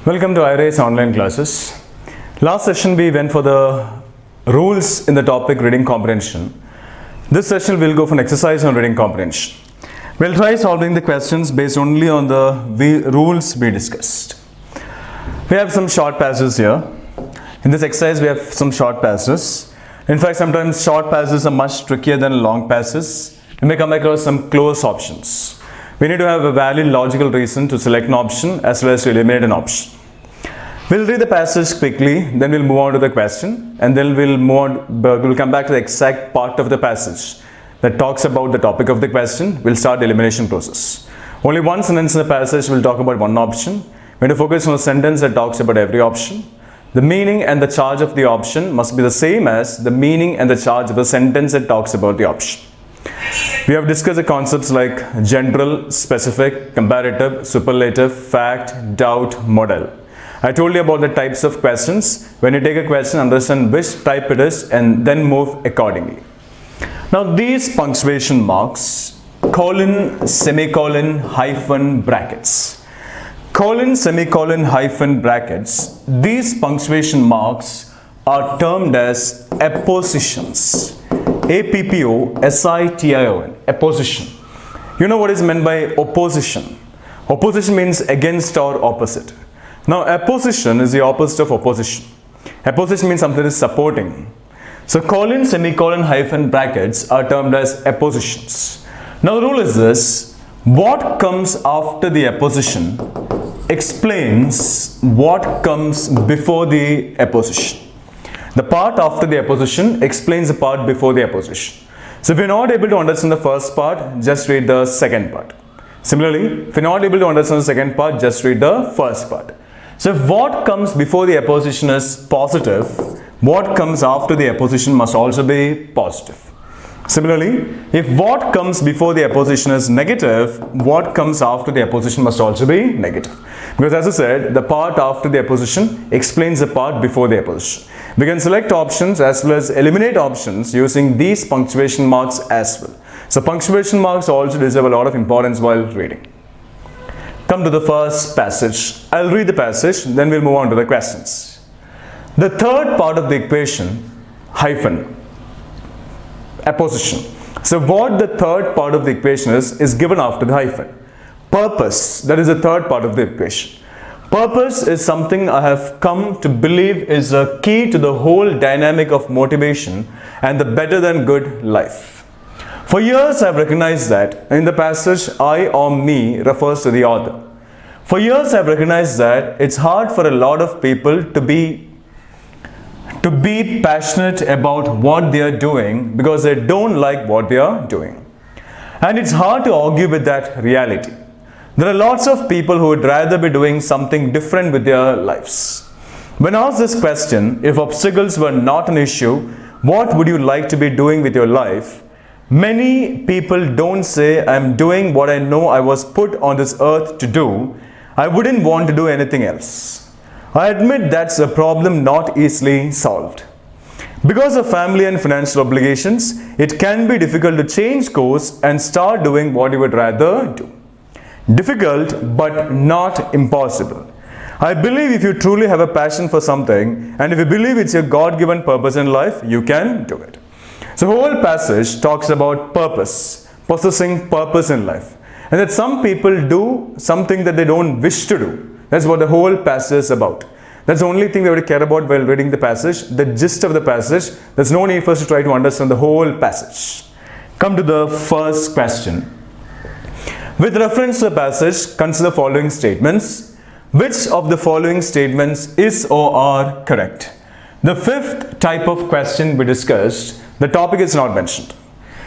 Welcome to iRace online classes. Last session we went for the rules in the topic reading comprehension. This session we'll go for an exercise on reading comprehension. We'll try solving the questions based only on the rules we discussed. We have some short passages here. In this exercise we have some short passages. In fact, sometimes short passages are much trickier than long passages. We may come across some close options. We need to have a valid logical reason to select an option as well as to eliminate an option. We'll read the passage quickly, then we'll move on to the question, and then we'll come back to the exact part of the passage that talks about the topic of the question. We'll start the elimination process. Only one sentence in the passage will talk about one option. We're going to focus on a sentence that talks about every option. The meaning and the charge of the option must be the same as the meaning and the charge of the sentence that talks about the option. We have discussed the concepts like general, specific, comparative, superlative, fact, doubt, model. I told you about the types of questions. When you take a question, understand which type it is and then move accordingly. Now these punctuation marks, colon, semicolon, hyphen, brackets. Colon, semicolon, hyphen, brackets. These punctuation marks are termed as appositions. A-P-P-O-S-I-T-I-O-N, apposition. You know what is meant by opposition? Opposition means against or opposite. Now, apposition is the opposite of opposition. Apposition means something is supporting. So, colon, semicolon, hyphen, brackets are termed as appositions. Now, the rule is this: what comes after the apposition explains what comes before the apposition. The part after the apposition explains the part before the apposition. So if you're not able to understand the first part, just read the second part. Similarly, if you're not able to understand the second part, just read the first part. So if what comes before the apposition is positive, what comes after the apposition must also be positive. Similarly, if what comes before the apposition is negative, what comes after the apposition must also be negative. Because as I said, the part after the apposition explains the part before the apposition. We can select options as well as eliminate options using these punctuation marks as well. So punctuation marks also deserve a lot of importance while reading. Come to the first passage. I'll read the passage, then we'll move on to the questions. The third part of the equation, hyphen, apposition. So what the third part of the equation is given after the hyphen. Purpose, that is the third part of the equation. Purpose is something I have come to believe is a key to the whole dynamic of motivation and the better than good life. For years I have recognized that in the passage I or me refers to the author. For years I have recognized that it's hard for a lot of people to be passionate about what they are doing because they don't like what they are doing. And it's hard to argue with that reality. There are lots of people who would rather be doing something different with their lives. When asked this question, if obstacles were not an issue, what would you like to be doing with your life? Many people don't say, I'm doing what I know I was put on this earth to do. I wouldn't want to do anything else. I admit that's a problem not easily solved. Because of family and financial obligations, it can be difficult to change course and start doing what you would rather do. Difficult, but not impossible. I believe if you truly have a passion for something, and if you believe it's your God-given purpose in life, you can do it. So the whole passage talks about purpose, possessing purpose in life. And that some people do something that they don't wish to do. That's what the whole passage is about. That's the only thing we have to care about while reading the passage, the gist of the passage. There's no need for us to try to understand the whole passage. Come to the first question. With reference to the passage, consider the following statements. Which of the following statements is or are correct? The fifth type of question we discussed, the topic is not mentioned.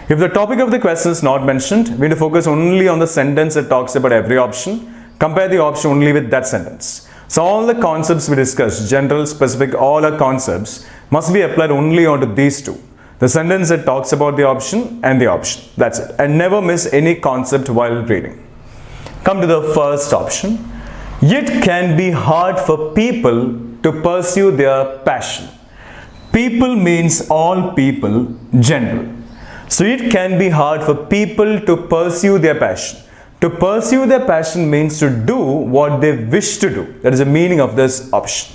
If the topic of the question is not mentioned, we need to focus only on the sentence that talks about every option. Compare the option only with that sentence. So all the concepts we discussed, general, specific, all our concepts must be applied only onto these two. The sentence that talks about the option and the option. That's it. And never miss any concept while reading. Come to the first option. It can be hard for people to pursue their passion. People means all people, general. So it can be hard for people to pursue their passion. To pursue their passion means to do what they wish to do. That is the meaning of this option.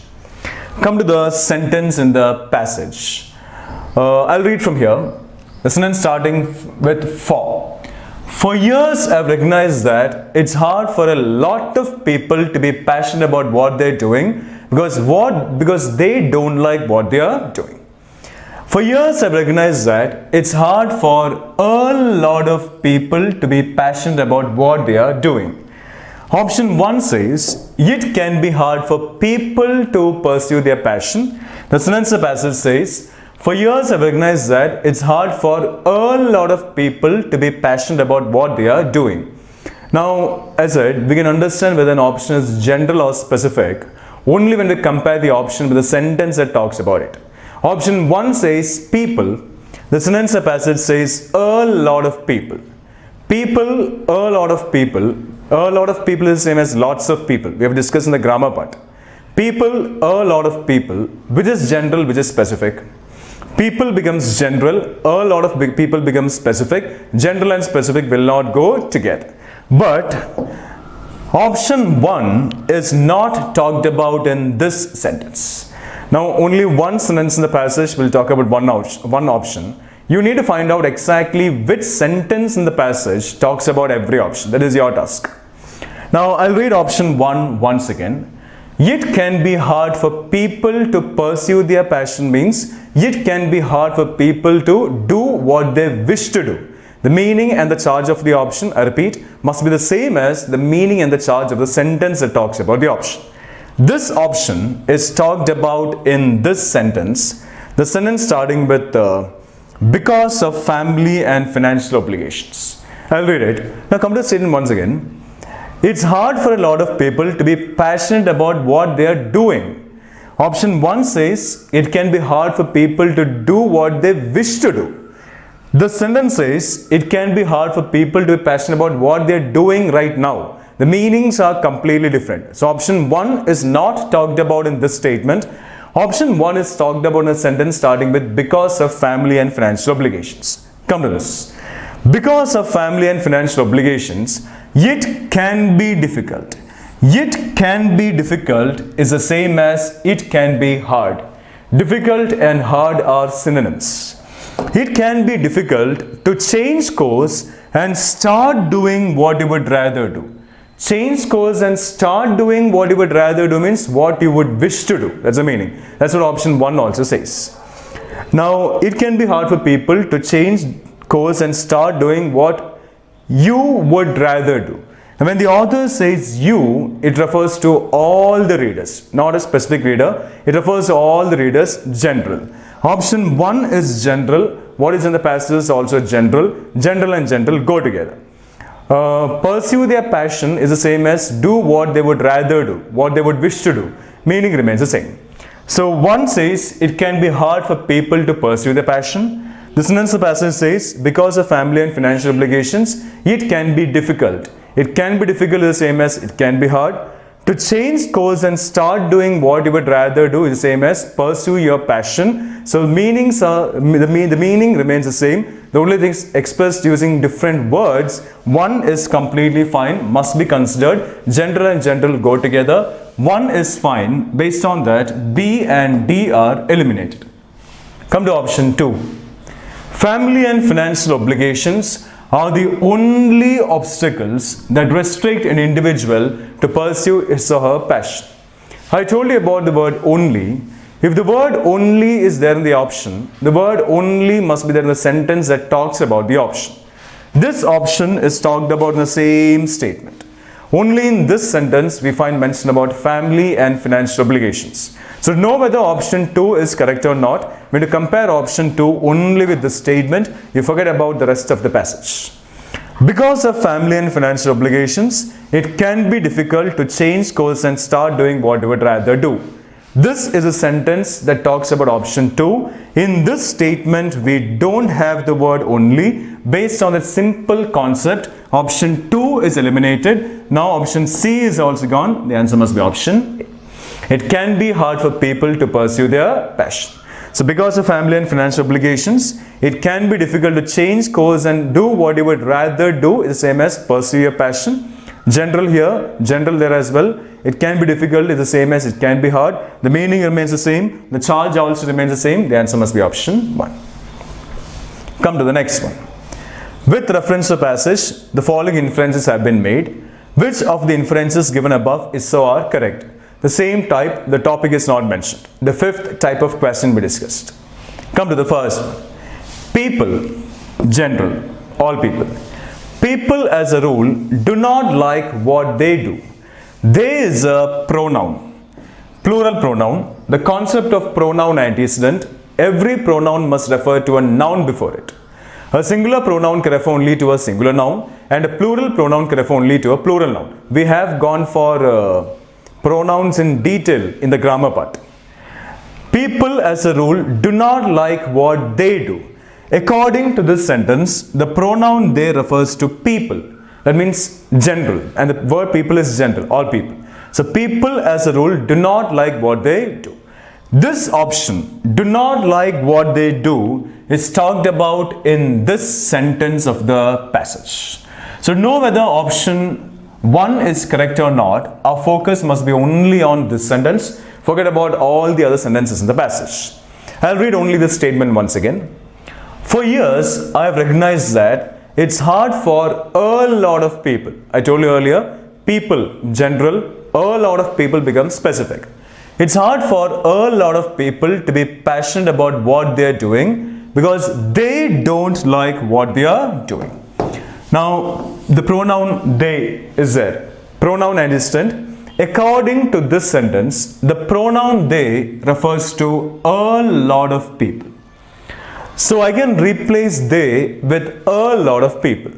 Come to the sentence in the passage. I'll read from here. The sentence starting with for. For years, I've recognized that it's hard for a lot of people to be passionate about what they're doing because they don't like what they are doing. For years, I've recognized that it's hard for a lot of people to be passionate about what they are doing. Option 1 says, it can be hard for people to pursue their passion. The sentence in the passage says, for years I've recognized that it's hard for a lot of people to be passionate about what they are doing. Now, as I said, we can understand whether an option is general or specific only when we compare the option with the sentence that talks about it. Option 1 says people. The sentence in the passage says a lot of people. People, a lot of people. A lot of people is the same as lots of people. We have discussed in the grammar part. People, a lot of people, which is general, which is specific. People becomes general, a lot of people becomes specific. General and specific will not go together. But option 1 is not talked about in this sentence. Now, only one sentence in the passage will talk about one option. You need to find out exactly which sentence in the passage talks about every option. That is your task. Now, I'll read option 1 once again. It can be hard for people to pursue their passion means it can be hard for people to do what they wish to do. The meaning and the charge of the option, I repeat, must be the same as the meaning and the charge of the sentence that talks about the option. This option is talked about in this sentence. The sentence starting with because of family and financial obligations. I'll read it. Now come to the statement once again. It's hard for a lot of people to be passionate about what they are doing. Option 1 says it can be hard for people to do what they wish to do. The sentence says it can be hard for people to be passionate about what they are doing right now. The meanings are completely different. So option 1 is not talked about in this statement. Option 1 is talked about in a sentence starting with because of family and financial obligations. Come to this. Because of family and financial obligations, it can be difficult. It can be difficult is the same as it can be hard. Difficult and hard are synonyms. It can be difficult to change course and start doing what you would rather do. Change course and start doing what you would rather do means what you would wish to do. That's the meaning. That's what option 1 also says. Now, it can be hard for people to change course and start doing what you would rather do. And when the author says you, it refers to all the readers, not a specific reader. It refers to all the readers, general. Option 1 is general. What is in the passage is also general. General and general go together. Pursue their passion is the same as do what they would rather do, what they would wish to do. Meaning remains the same. So 1 says it can be hard for people to pursue their passion. The sentence of the passage says because of family and financial obligations, it can be difficult. It can be difficult is the same as it can be hard. To change course and start doing what you would rather do is the same as pursue your passion. So meanings are the meaning remains the same. The only things expressed using different words. 1 is completely fine, must be considered. General and general go together. 1 is fine. Based on that, B and D are eliminated. Come to option 2. Family and financial obligations are the only obstacles that restrict an individual to pursue his or her passion. I told you about the word only. If the word only is there in the option, the word only must be there in the sentence that talks about the option. This option is talked about in the same statement. Only in this sentence we find mention about family and financial obligations. So to know whether option 2 is correct or not, when you compare option 2 only with the statement, you forget about the rest of the passage. Because of family and financial obligations, it can be difficult to change course and start doing what you would rather do. This is a sentence that talks about option 2. In this statement, we don't have the word only. Based on that simple concept, option 2 is eliminated. Now option C is also gone. The answer must be option A. It can be hard for people to pursue their passion. So because of family and financial obligations, it can be difficult to change course and do what you would rather do is the same as pursue your passion. General here, general there as well. It can be difficult is the same as it can be hard. The meaning remains the same. The charge also remains the same. The answer must be option 1. Come to the next one. With reference to passage, the following inferences have been made. Which of the inferences given above is so are correct? The same type, the topic is not mentioned. The fifth type of question we discussed. Come to the first one. People, general, all people. People as a rule do not like what they do. They is a pronoun, plural pronoun. The concept of pronoun antecedent, every pronoun must refer to a noun before it. A singular pronoun can refer only to a singular noun and a plural pronoun can refer only to a plural noun. We have gone for pronouns in detail in the grammar part. People as a rule do not like what they do. According to this sentence, the pronoun they refers to people. That means general, and the word people is general, all people. So people as a rule do not like what they do. This option, do not like what they do, is talked about in this sentence of the passage. So know whether option 1 is correct or not. Our focus must be only on this sentence. Forget about all the other sentences in the passage. I'll read only this statement once again. For years, I have recognized that it's hard for a lot of people. I told you earlier, people, general, a lot of people become specific. It's hard for a lot of people to be passionate about what they are doing because they don't like what they are doing. Now, the pronoun they is there. Pronoun antecedent. According to this sentence, the pronoun they refers to a lot of people. So I can replace they with a lot of people.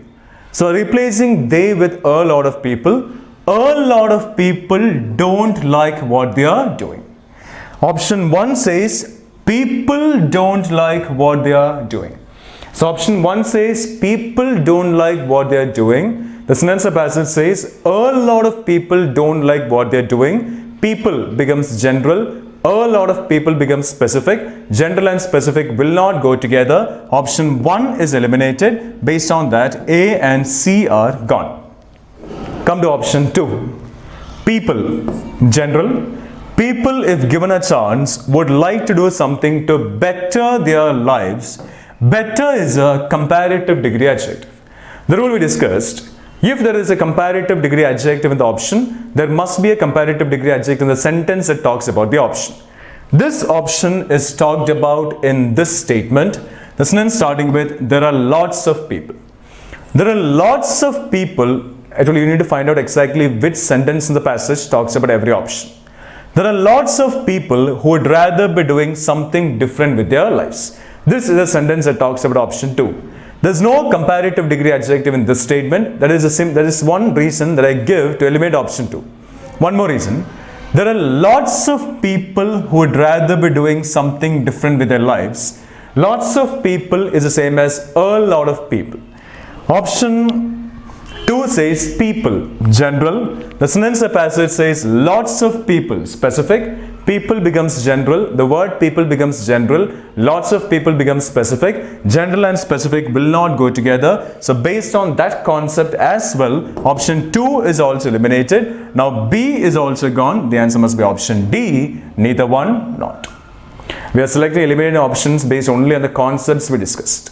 So replacing they with a lot of people don't like what they are doing. Option 1 says people don't like what they are doing. So option 1 says people don't like what they are doing. The sentence passage says a lot of people don't like what they are doing. People becomes general. A lot of people become specific. General and specific will not go together. Option 1 is eliminated. Based on that, A and C are gone. Come to option 2. People, general. People, if given a chance, would like to do something to better their lives. Better is a comparative degree adjective. The rule we discussed. If there is a comparative degree adjective in the option, there must be a comparative degree adjective in the sentence that talks about the option. This option is talked about in this statement. The sentence starting with, there are lots of people. There are lots of people. Actually, you need to find out exactly which sentence in the passage talks about every option. There are lots of people who would rather be doing something different with their lives. This is a sentence that talks about option 2. There's no comparative degree adjective in this statement. That is one reason that I give to eliminate option 2. One more reason. There are lots of people who would rather be doing something different with their lives. Lots of people is the same as a lot of people. Option 2 says people, general. The sentence passage says lots of people, specific. People becomes general. The word people becomes general. Lots of people becomes specific. General and specific will not go together. So based on that concept as well, option 2 is also eliminated. Now B is also gone. The answer must be option D. Neither one, not. We are selecting eliminating options based only on the concepts we discussed.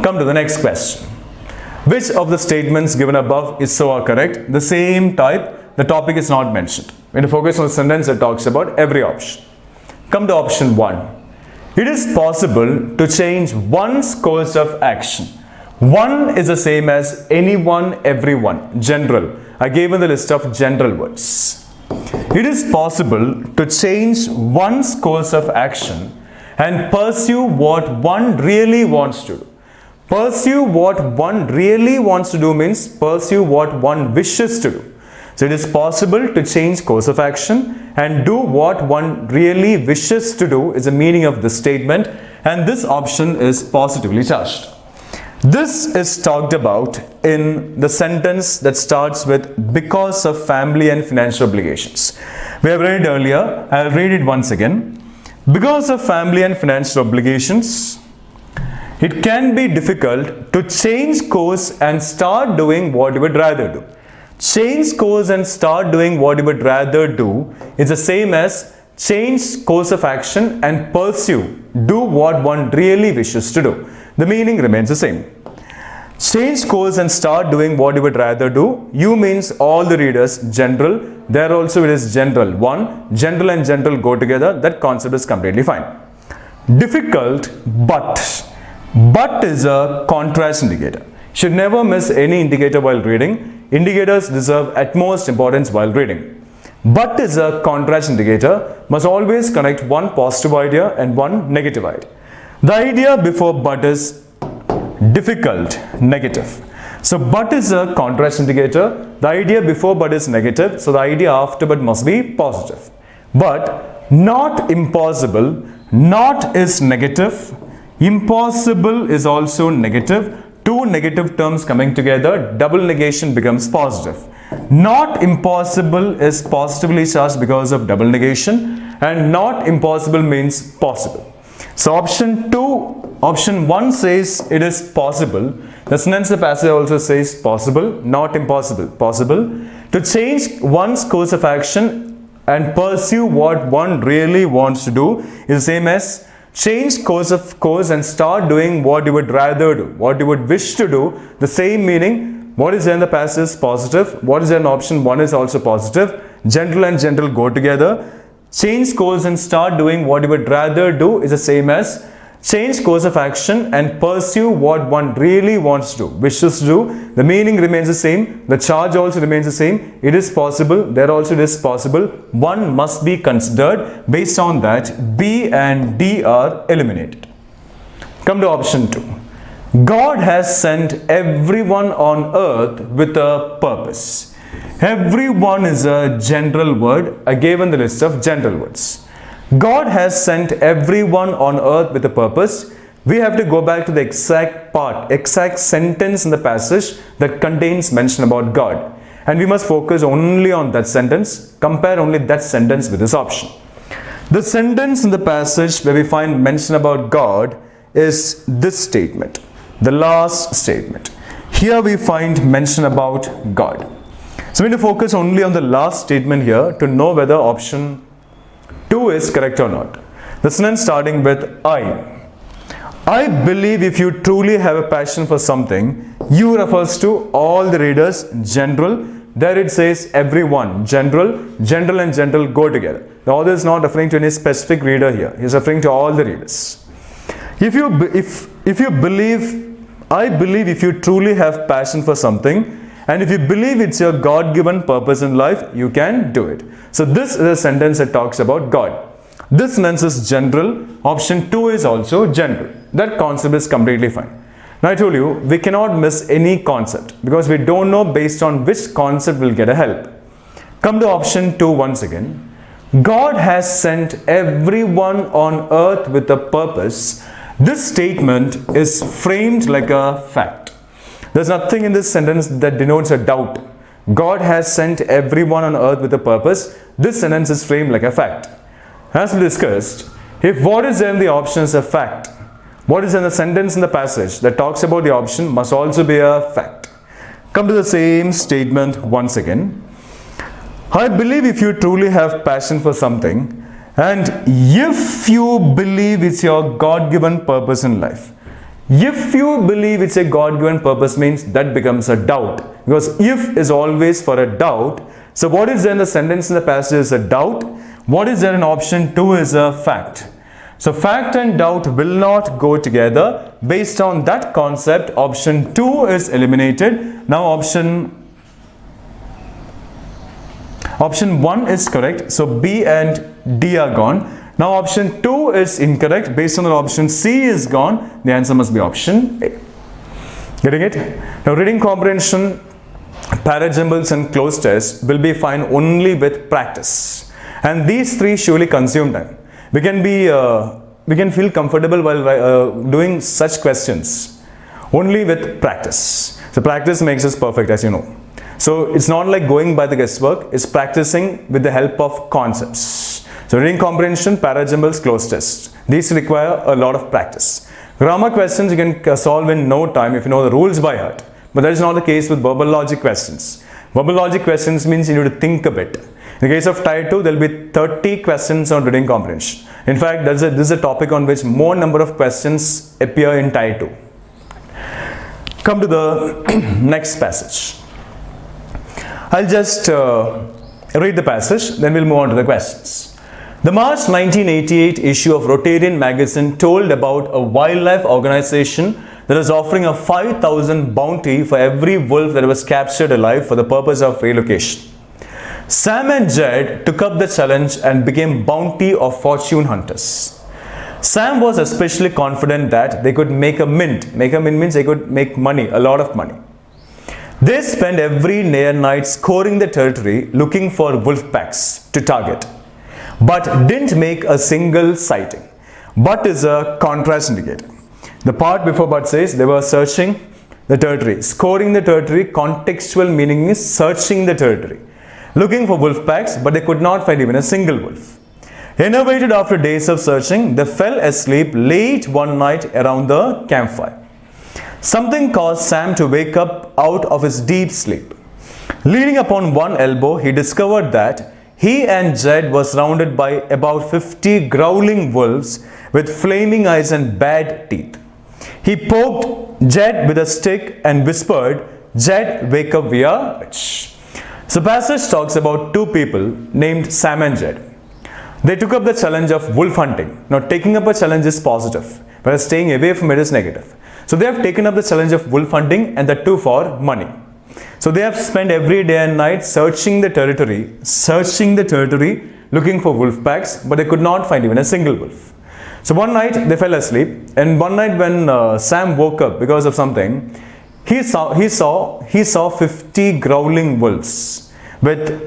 Come to the next question. Which of the statements given above is so or correct? The same type. The topic is not mentioned. We need to focus on the sentence that talks about every option. Come to option 1. It is possible to change one's course of action. One is the same as anyone, everyone, general. I gave you the list of general words. It is possible to change one's course of action and pursue what one really wants to do. Pursue what one really wants to do means pursue what one wishes to do. So it is possible to change course of action and do what one really wishes to do is the meaning of this statement, and this option is positively charged. This is talked about in the sentence that starts with because of family and financial obligations. We have read it earlier. I'll read it once again. Because of family and financial obligations, it can be difficult to change course and start doing what you would rather do. Change course and start doing what you would rather do is the same as change course of action and do what one really wishes to do. The meaning remains the same. Change course and start doing what you would rather do. You means all the readers, general. There also it is general. One, general and general go together. That concept is completely fine. Difficult, but. But is a contrast indicator. Should never miss any indicator while reading. Indicators deserve utmost importance while reading. But is a contrast indicator. Must always connect one positive idea and one negative idea. The idea before but is difficult, negative. So but is a contrast indicator. The idea before but is negative. So the idea after but must be positive. But not impossible. Not is negative. Impossible is also negative. Two negative terms coming together, double negation becomes positive. Not impossible is positively charged because of double negation, and not impossible means possible. So option 1 says it is possible. The sentence the passage also says possible, not impossible, possible. To change one's course of action and pursue what one really wants to do is the same as change course and start doing what you would rather do, what you would wish to do. The same meaning. What is there in the passage is positive. What is there in option 1 is also positive. General and general go together. Change course and start doing what you would rather do is the same as change course of action and pursue what one really wants to do, wishes to do. The meaning remains the same. The charge also remains the same. It is possible. There also it is possible. One must be considered. Based on that, B and D are eliminated. Come to option 2. God has sent everyone on earth with a purpose. Everyone is a general word. I gave in the list of general words. God has sent everyone on earth with a purpose. We have to go back to the exact sentence in the passage that contains mention about God. And we must focus only on that sentence. Compare only that sentence with this option. The sentence in the passage where we find mention about God is this statement. The last statement. Here we find mention about God. So we need to focus only on the last statement here to know whether option 2 is correct or not. The sentence starting with I. I believe if you truly have a passion for something, you refers to all the readers, general. There it says everyone, general and general go together. The author is not referring to any specific reader here. He is referring to all the readers. If you believe, I believe if you truly have passion for something, and if you believe it's your God-given purpose in life, you can do it. So this is a sentence that talks about God. This sentence is general. Option 2 is also general. That concept is completely fine. Now I told you, we cannot miss any concept because we don't know based on which concept will get a help. Come to option 2 once again. God has sent everyone on earth with a purpose. This statement is framed like a fact. There's nothing in this sentence that denotes a doubt. God has sent everyone on earth with a purpose. This sentence is framed like a fact. As we discussed, if what is there in the option is a fact, what is in the sentence in the passage that talks about the option must also be a fact. Come to the same statement once again. I believe if you truly have passion for something, and if you believe it's your God-given purpose in life. If you believe it's a God-given purpose means that becomes a doubt. Because if is always for a doubt. So what is there in the sentence in the passage is a doubt. What is there in option 2 is a fact. So fact and doubt will not go together. Based on that concept, option 2 is eliminated. Now option 1 is correct. So B and D are gone. Now option 2 is incorrect. Based on the option C is gone. The answer must be option A. Getting it? Now reading comprehension, parajumbles and closed test will be fine only with practice. And these three surely consume time. We can feel comfortable while doing such questions only with practice. So practice makes us perfect, as you know. So it's not like going by the guesswork. It's practicing with the help of concepts. So reading comprehension, parajumbles, close test. These require a lot of practice. Grammar questions you can solve in no time if you know the rules by heart. But that is not the case with verbal logic questions. Verbal logic questions means you need to think a bit. In the case of Tier 2, there will be 30 questions on reading comprehension. In fact, this is a topic on which more number of questions appear in Tier 2. Come to the next passage. I'll just read the passage, then we'll move on to the questions. The March 1988 issue of Rotarian magazine told about a wildlife organization that is offering a 5,000 bounty for every wolf that was captured alive for the purpose of relocation. Sam and Jed took up the challenge and became bounty of fortune hunters. Sam was especially confident that they could make a mint. Make a mint means they could make money, a lot of money. They spent every day and night scouring the territory looking for wolf packs to target, but didn't make a single sighting. But is a contrast indicator. The part before but says they were searching the territory. Scouring the territory, contextual meaning is searching the territory, looking for wolf packs, but they could not find even a single wolf. Enervated after days of searching, they fell asleep late one night around the campfire. Something caused Sam to wake up out of his deep sleep. Leaning upon one elbow, he discovered that he and Jed were surrounded by about 50 growling wolves with flaming eyes and bad teeth. He poked Jed with a stick and whispered, "Jed, wake up, we are rich." So the passage talks about two people named Sam and Jed. They took up the challenge of wolf hunting. Now taking up a challenge is positive, whereas staying away from it is negative. So they have taken up the challenge of wolf hunting, and that too for money. So they have spent every day and night searching the territory, looking for wolf packs, but they could not find even a single wolf. So one night they fell asleep, and one night when Sam woke up because of something, he saw 50 growling wolves with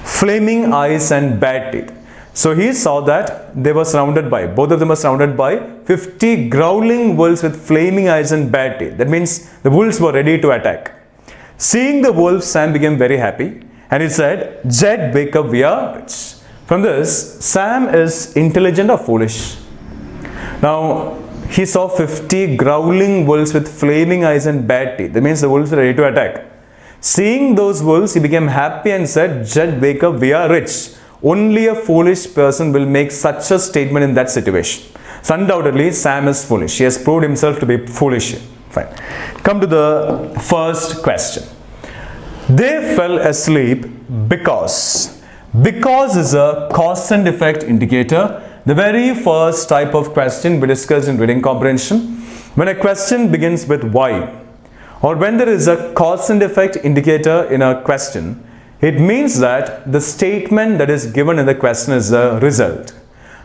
flaming eyes and bad teeth. So he saw that they were surrounded by, both of them were surrounded by 50 growling wolves with flaming eyes and bad teeth. That means the wolves were ready to attack. Seeing the wolves, Sam became very happy and he said, "Jed, wake up, we are rich." From this, Sam is intelligent or foolish? Now, he saw 50 growling wolves with flaming eyes and bad teeth. That means the wolves are ready to attack. Seeing those wolves, he became happy and said, "Jed, wake up, we are rich." Only a foolish person will make such a statement in that situation. So undoubtedly, Sam is foolish. He has proved himself to be foolish here. Fine. Come to the first question. They fell asleep because. Because is a cause and effect indicator. The very first type of question we discussed in reading comprehension. When a question begins with why, or when there is a cause and effect indicator in a question, it means that the statement that is given in the question is the result.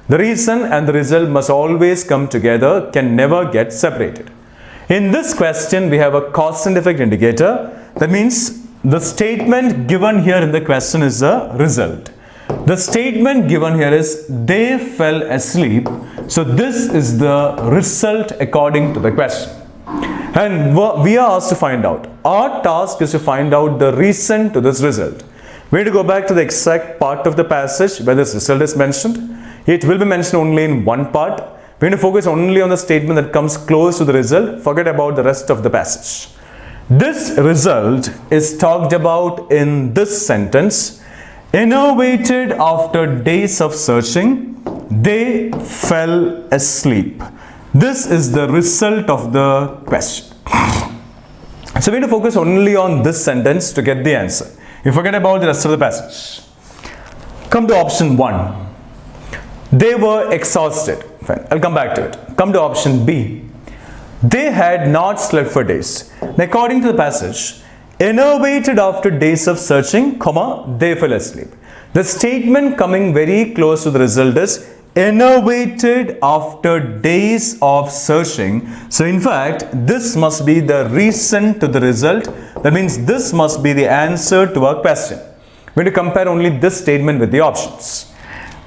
The reason and the result must always come together, can never get separated. In this question, we have a cause and effect indicator. That means the statement given here in the question is the result. The statement given here is they fell asleep. So this is the result according to the question. And we are asked to find out. Our task is to find out the reason to this result. We need to go back to the exact part of the passage where this result is mentioned. It will be mentioned only in one part. We need to focus only on the statement that comes close to the result. Forget about the rest of the passage. This result is talked about in this sentence. Innovated after days of searching, they fell asleep. This is the result of the question. So we need to focus only on this sentence to get the answer. You forget about the rest of the passage. Come to option 1. They were exhausted. Fine. I'll come back to it. Come to option B. They had not slept for days. Now, according to the passage, enervated after days of searching, they fell asleep. The statement coming very close to the result is enervated after days of searching. So in fact, this must be the reason to the result. That means this must be the answer to our question. We need to compare only this statement with the options.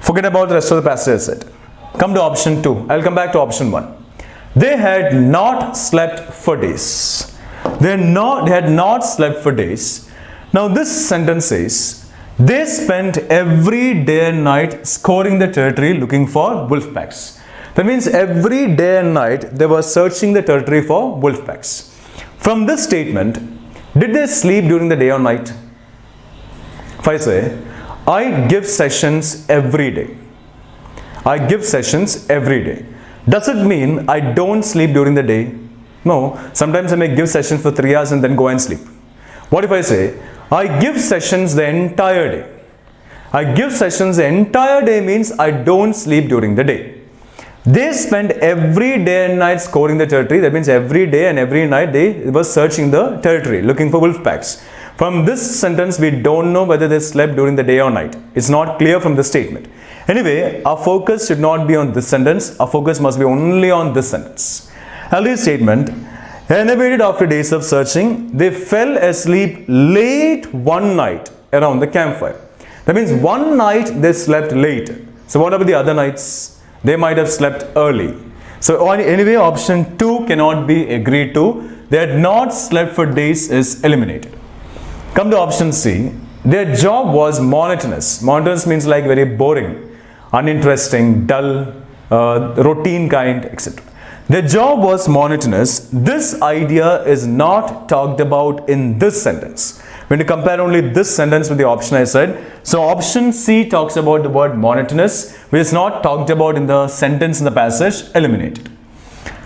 Forget about the rest of the passage. Come to option 2. I'll come back to option 1. They had not slept for days. They had not slept for days. Now this sentence says, They spent every day and night scouring the territory looking for wolf packs. That means every day and night they were searching the territory for wolf packs. From this statement, did they sleep during the day or night? If I say, I give sessions every day. I give sessions every day. Does it mean I don't sleep during the day? No. Sometimes I may give sessions for 3 hours and then go and sleep. What if I say, I give sessions the entire day? I give sessions the entire day means I don't sleep during the day. They spend every day and night scouring the territory. That means every day and every night they were searching the territory, looking for wolf packs. From this sentence, we don't know whether they slept during the day or night. It's not clear from the statement. Anyway, our focus should not be on this sentence. Our focus must be only on this sentence. Earlier statement, enervated after days of searching, they fell asleep late one night around the campfire. That means one night they slept late. So what about the other nights? They might have slept early. So anyway, option 2 cannot be agreed to. They had not slept for days is eliminated. Come to option C. Their job was monotonous. Monotonous means like very boring, uninteresting, dull, routine kind, etc. Their job was monotonous. This idea is not talked about in this sentence. When you compare only this sentence with the option I said, so option C talks about the word monotonous, which is not talked about in the sentence in the passage, eliminated.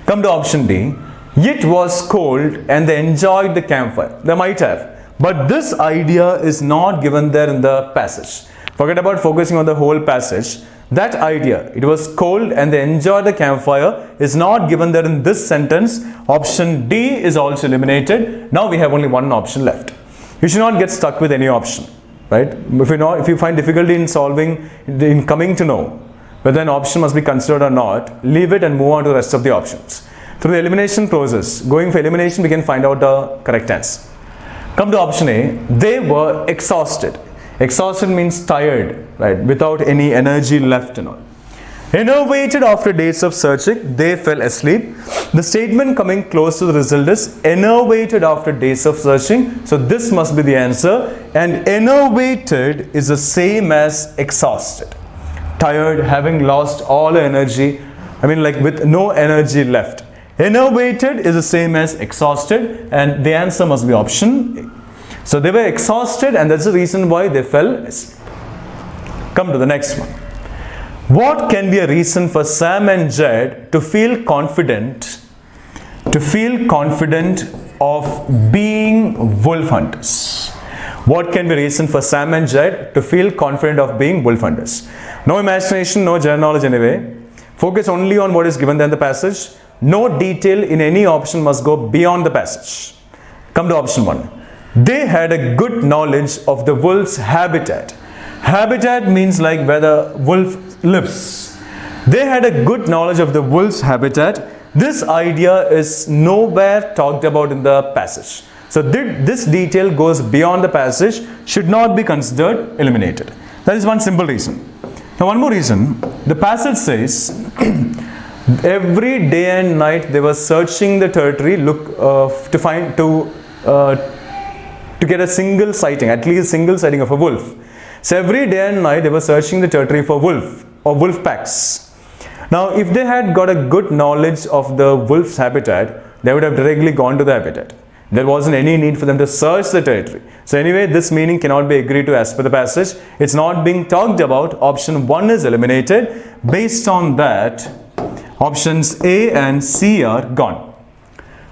Come to option D. It was cold and they enjoyed the campfire. They might have. But this idea is not given there in the passage. Forget about focusing on the whole passage. That idea, it was cold and they enjoyed the campfire, is not given there in this sentence. Option D is also eliminated. Now we have only one option left. You should not get stuck with any option, right? If you find difficulty in coming to know whether an option must be considered or not, leave it and move on to the rest of the options. Through the elimination process, going for elimination, we can find out the correct answer. Come to option A. They were exhausted. Exhausted means tired, right? Without any energy left and all. Enervated after days of searching, they fell asleep. The statement coming close to the result is enervated after days of searching. So this must be the answer. And enervated is the same as exhausted. Tired, having lost all energy. Like with no energy left. Enervated is the same as exhausted, and the answer must be option A. So they were exhausted, and that's the reason why they fell asleep. Come to the next one. What can be a reason for Sam and Jed to feel confident of being wolf hunters? What can be a reason for Sam and Jed to feel confident of being wolf hunters? No imagination, no general knowledge anyway. Focus only on what is given there in the passage. No detail in any option must go beyond the passage. Come to option 1. They had a good knowledge of the wolf's habitat. Habitat means like where the wolf lives. They had a good knowledge of the wolf's habitat. This idea is nowhere talked about in the passage. So this detail goes beyond the passage, should not be considered eliminated. That is one simple reason. Now one more reason. The passage says every day and night they were searching the territory to get a single sighting, at least a single sighting of a wolf. So every day and night they were searching the territory for wolf or wolf packs. Now if they had got a good knowledge of the wolf's habitat, they would have directly gone to the habitat. There wasn't any need for them to search the territory. So anyway, this meaning cannot be agreed to as per the passage. It's not being talked about. Option 1 is eliminated. Based on that, options A and C are gone.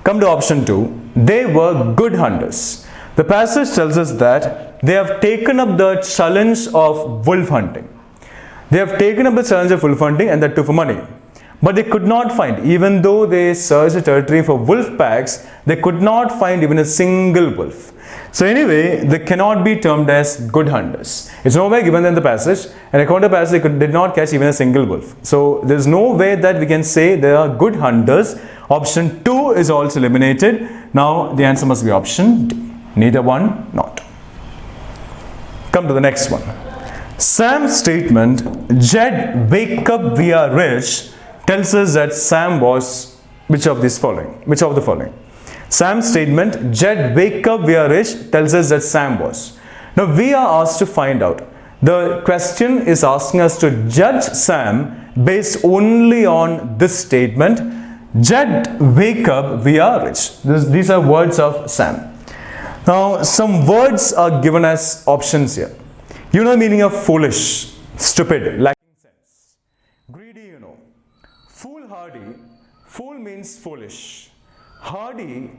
Come to option 2. They were good hunters. The passage tells us that they have taken up the challenge of wolf hunting. They have taken up the challenge of wolf hunting, and that too for money. But they could not find, even though they searched the territory for wolf packs, they could not find even a single wolf. So anyway, they cannot be termed as good hunters. It's nowhere given in the passage, and according to the passage, they did not catch even a single wolf. So there's no way that we can say they are good hunters. Option 2 is also eliminated. Now the answer must be option D. Neither one, not. Come to the next one. Sam's statement, Jed, wake up, we are rich, tells us that Sam was which of the following? Sam's statement, Jed, wake up, we are rich, tells us that Sam was. Now we are asked to find out. The question is asking us to judge Sam based only on this statement. Jed, wake up, we are rich. These are words of Sam. Now some words are given as options here. You know the meaning of foolish, stupid, lacking sense. Greedy, you know. Foolhardy, fool means foolish. Hardy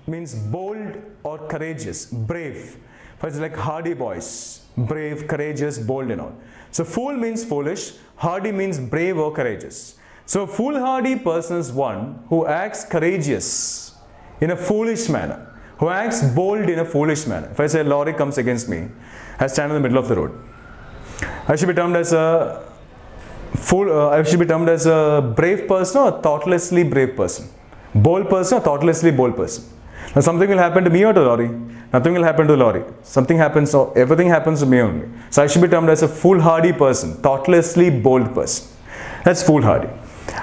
means bold or courageous, brave. For it's like hardy boys, brave, courageous, bold and all. So fool means foolish, hardy means brave or courageous. So a foolhardy person is one who acts courageous in a foolish manner, who acts bold in a foolish manner. If I say a lorry comes against me, I stand in the middle of the road. I should be termed as a fool. I should be termed as a brave person or a thoughtlessly brave person, bold person or thoughtlessly bold person. Now something will happen to me or to lorry. Nothing will happen to the lorry. Something happens, so everything happens to me only. So I should be termed as a foolhardy person, thoughtlessly bold person. That's foolhardy.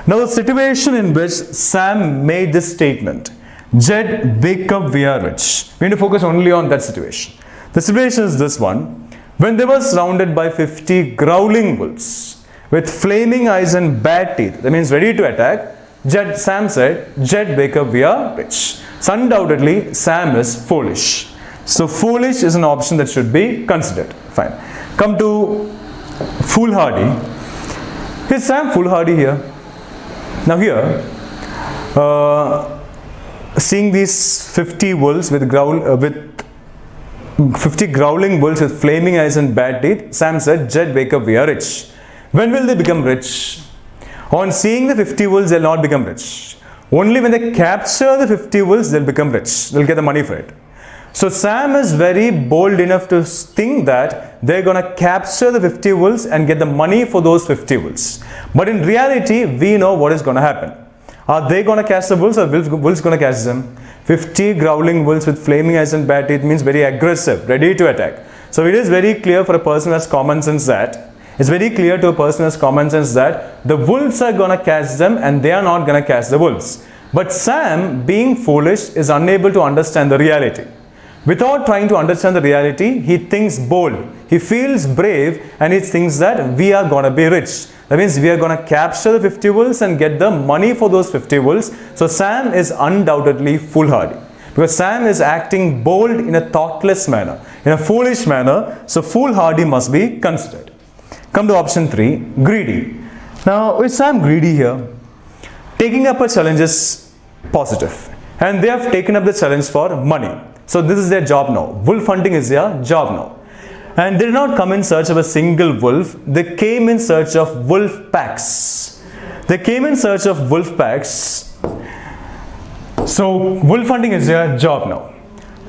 Now the situation in which Sam made this statement, Jed, wake up, we are rich. We need to focus only on that situation. The situation is this one. When they were surrounded by 50 growling wolves with flaming eyes and bad teeth, that means ready to attack, Sam said, Jed, wake up, we are rich. So undoubtedly, Sam is foolish. So foolish is an option that should be considered. Fine. Come to foolhardy. Is Sam foolhardy here? Now here, seeing these 50 wolves with 50 growling wolves with flaming eyes and bad teeth, Sam said, Jed, wake up, we are rich. When will they become rich? On seeing the 50 wolves, they'll not become rich. Only when they capture the 50 wolves, they'll become rich. They'll get the money for it. So Sam is very bold enough to think that they're going to capture the 50 wolves and get the money for those 50 wolves. But in reality, we know what is going to happen. Are they going to catch the wolves or wolves going to catch them? 50 growling wolves with flaming eyes and bad teeth means very aggressive, ready to attack. So it is very clear for a person who has common sense that it's very clear to a person who has common sense that the wolves are going to catch them and they are not going to catch the wolves. But Sam, being foolish, is unable to understand the reality. Without trying to understand the reality, he thinks bold. He feels brave and he thinks that we are going to be rich. That means we are going to capture the 50 wolves and get the money for those 50 wolves. So Sam is undoubtedly foolhardy. Because Sam is acting bold in a thoughtless manner, in a foolish manner. So foolhardy must be considered. Come to option 3, greedy. Now, is Sam greedy here? Taking up a challenge is positive. And they have taken up the challenge for money. So this is their job now. Wolf hunting is their job now. And they did not come in search of a single wolf. They came in search of wolf packs. They came in search of wolf packs. So wolf hunting is their job now.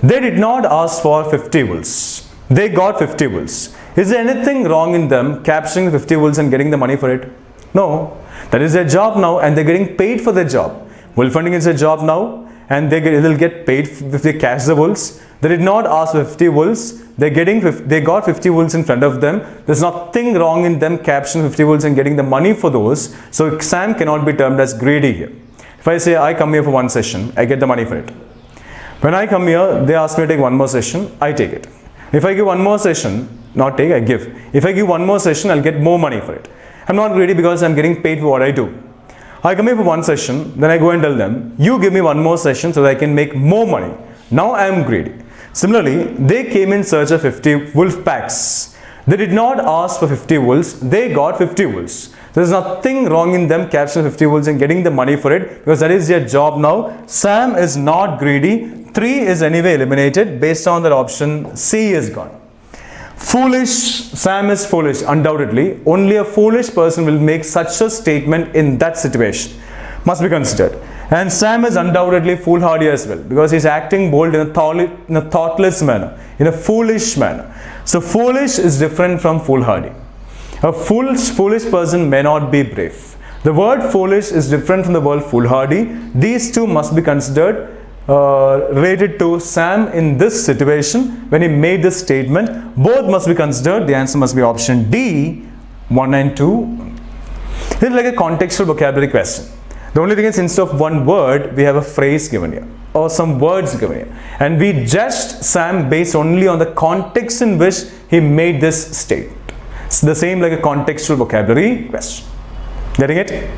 They did not ask for 50 wolves. They got 50 wolves. Is there anything wrong in them capturing 50 wolves and getting the money for it? No. That is their job now and they're getting paid for their job. Wolf hunting is their job now and they'll get paid if they catch the wolves. They did not ask for 50 wolves. They got 50 wolves in front of them. There's nothing wrong in them capturing 50 wolves and getting the money for those. So Sam cannot be termed as greedy here. If I say I come here for one session, I get the money for it. When I come here, they ask me to take one more session, I take it. If I give one more session, not take, I give. If I give one more session, I'll get more money for it. I'm not greedy because I'm getting paid for what I do. I come here for one session, then I go and tell them, you give me one more session so that I can make more money. Now I am greedy. Similarly, they came in search of 50 wolf packs. They did not ask for 50 wolves, they got 50 wolves. There is nothing wrong in them capturing 50 wolves and getting the money for it because that is their job now. Sam is not greedy. 3 is anyway eliminated based on that option C is gone. Foolish, Sam is foolish, undoubtedly. Only a foolish person will make such a statement in that situation. Must be considered. And Sam is undoubtedly foolhardy as well because he's acting bold in a thoughtless manner, in a foolish manner. So foolish is different from foolhardy. A foolish person may not be brave. The word foolish is different from the word foolhardy. These two must be considered related to Sam in this situation when he made this statement. Both must be considered. The answer must be option D, 1 and 2. This is like a contextual vocabulary question. The only thing is instead of one word, we have a phrase given here. or some words given here, and we judged Sam based only on the context in which he made this statement. It's the same like a contextual vocabulary question. Getting it?